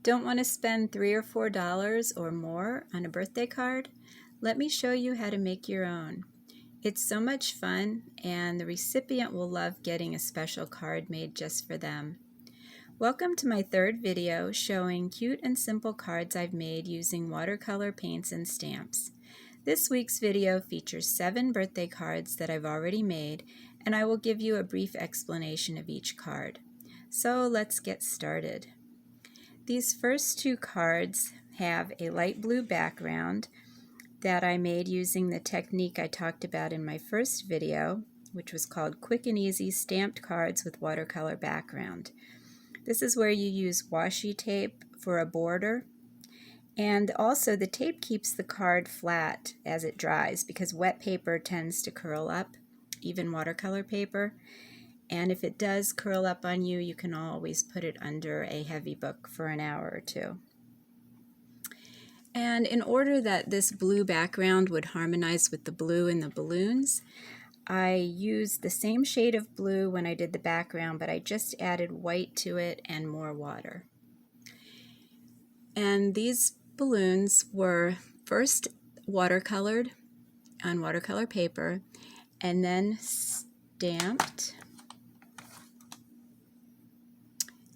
Don't want to spend $3 or $4 or more on a birthday card? Let me show you how to make your own. It's so much fun, and the recipient will love getting a special card made just for them. Welcome to my third video showing cute and simple cards I've made using watercolor paints and stamps. This week's video features 7 birthday cards that I've already made, and I will give you a brief explanation of each card. So let's get started. These first 2 cards have a light blue background that I made using the technique I talked about in my first video, which was called Quick and Easy Stamped Cards with Watercolor Background. This is where you use washi tape for a border, and also the tape keeps the card flat as it dries because wet paper tends to curl up, even watercolor paper. And if it does curl up on you, you can always put it under a heavy book for an hour or 2. And in order that this blue background would harmonize with the blue in the balloons, I used the same shade of blue when I did the background, but I just added white to it and more water. And these balloons were first watercolored on watercolor paper and then stamped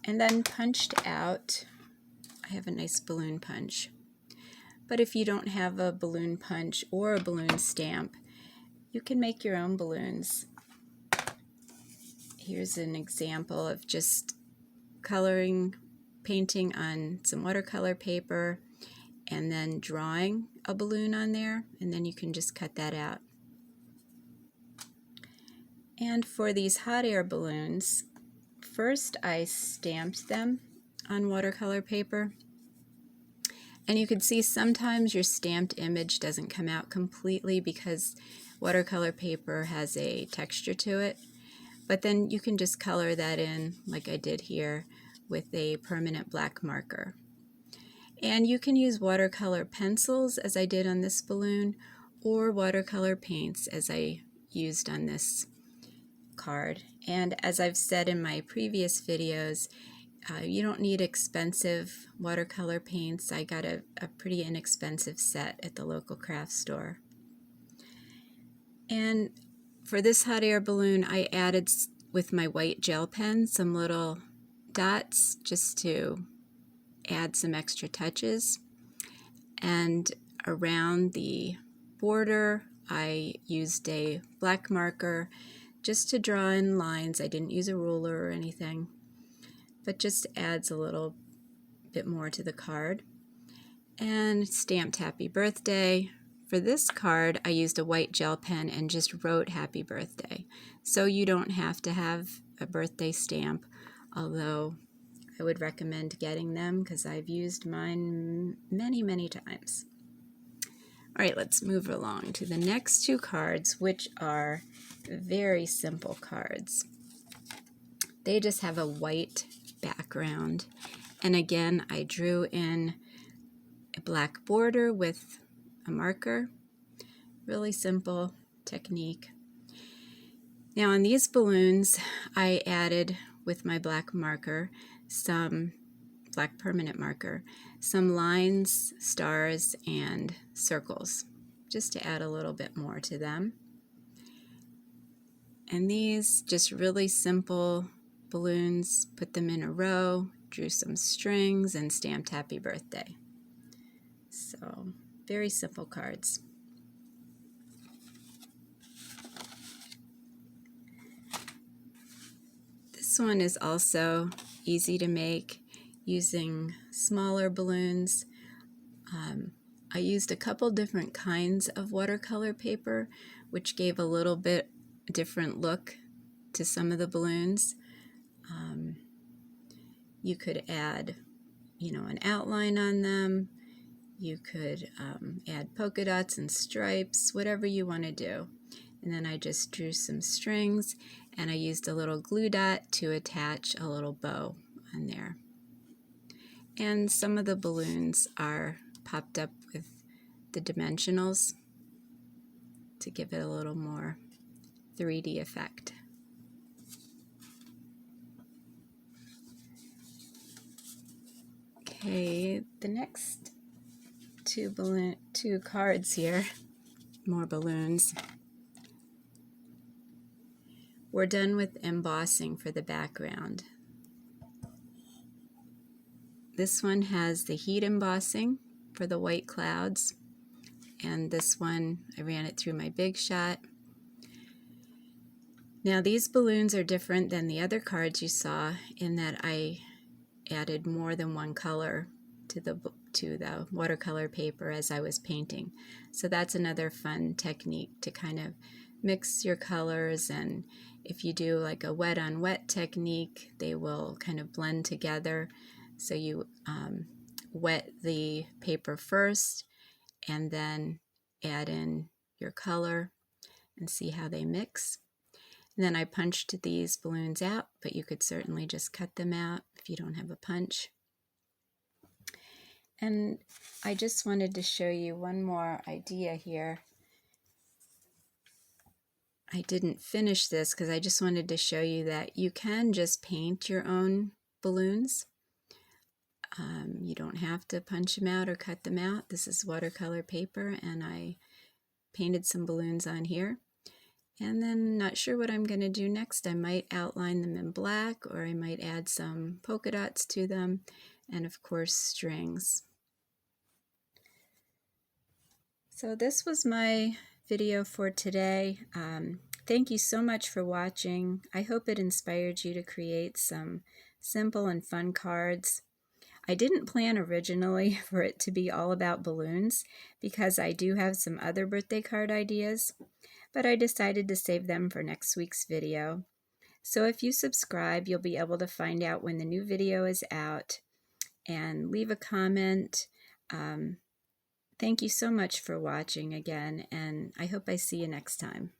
and then punched out. I have a nice balloon punch. But if you don't have a balloon punch or a balloon stamp, you can make your own balloons. Here's an example of just painting on some watercolor paper and then drawing a balloon on there, and then you can just cut that out. And for these hot air balloons, first I stamped them on watercolor paper, and you can see sometimes your stamped image doesn't come out completely because watercolor paper has a texture to it, but then you can just color that in like I did here with a permanent black marker. And you can use watercolor pencils as I did on this balloon, or watercolor paints as I used on this card. And as I've said in my previous videos, you don't need expensive watercolor paints. I got a pretty inexpensive set at the local craft store. And for this hot air balloon, I added with my white gel pen some little dots just to add some extra touches. And around the border, I used a black marker just to draw in lines. I didn't use a ruler or anything, but just adds a little bit more to the card. And stamped happy birthday. For this card, I used a white gel pen and just wrote happy birthday. So you don't have to have a birthday stamp, although I would recommend getting them because I've used mine many times. All right, let's move along to the next 2 cards, which are very simple cards. They just have a white background, and again I drew in a black border with a marker. Really simple technique. Now on these balloons I added with my black marker, some black permanent marker, some lines, stars, and circles, just to add a little bit more to them. And these just really simple balloons, put them in a row, drew some strings, and stamped happy birthday. So very simple cards. This one is also easy to make using smaller balloons. I used a couple different kinds of watercolor paper, which gave a little bit different look to some of the balloons. You could add, an outline on them. You could add polka dots and stripes, whatever you want to do. And then I just drew some strings, and I used a little glue dot to attach a little bow on there. And some of the balloons are popped up with the dimensionals to give it a little more 3D effect. Okay, the next two cards here, more balloons. We're done with embossing for the background. This one has the heat embossing for the white clouds, and this one I ran it through my Big Shot. Now these balloons are different than the other cards you saw in that I added more than one color to the watercolor paper as I was painting. So that's another fun technique to kind of mix your colors, and if you do like a wet on wet technique, they will kind of blend together. So you wet the paper first and then add in your color and see how they mix. And then I punched these balloons out, but you could certainly just cut them out if you don't have a punch. And I just wanted to show you one more idea here. I didn't finish this because I just wanted to show you that you can just paint your own balloons. You don't have to punch them out or cut them out. This is watercolor paper, and I painted some balloons on here. And then not sure what I'm going to do next. I might outline them in black, or I might add some polka dots to them, and of course strings. So this was my video for today. Thank you so much for watching. I hope it inspired you to create some simple and fun cards. I didn't plan originally for it to be all about balloons because I do have some other birthday card ideas, but I decided to save them for next week's video. So if you subscribe, you'll be able to find out when the new video is out and leave a comment. Thank you so much for watching again, and I hope I see you next time.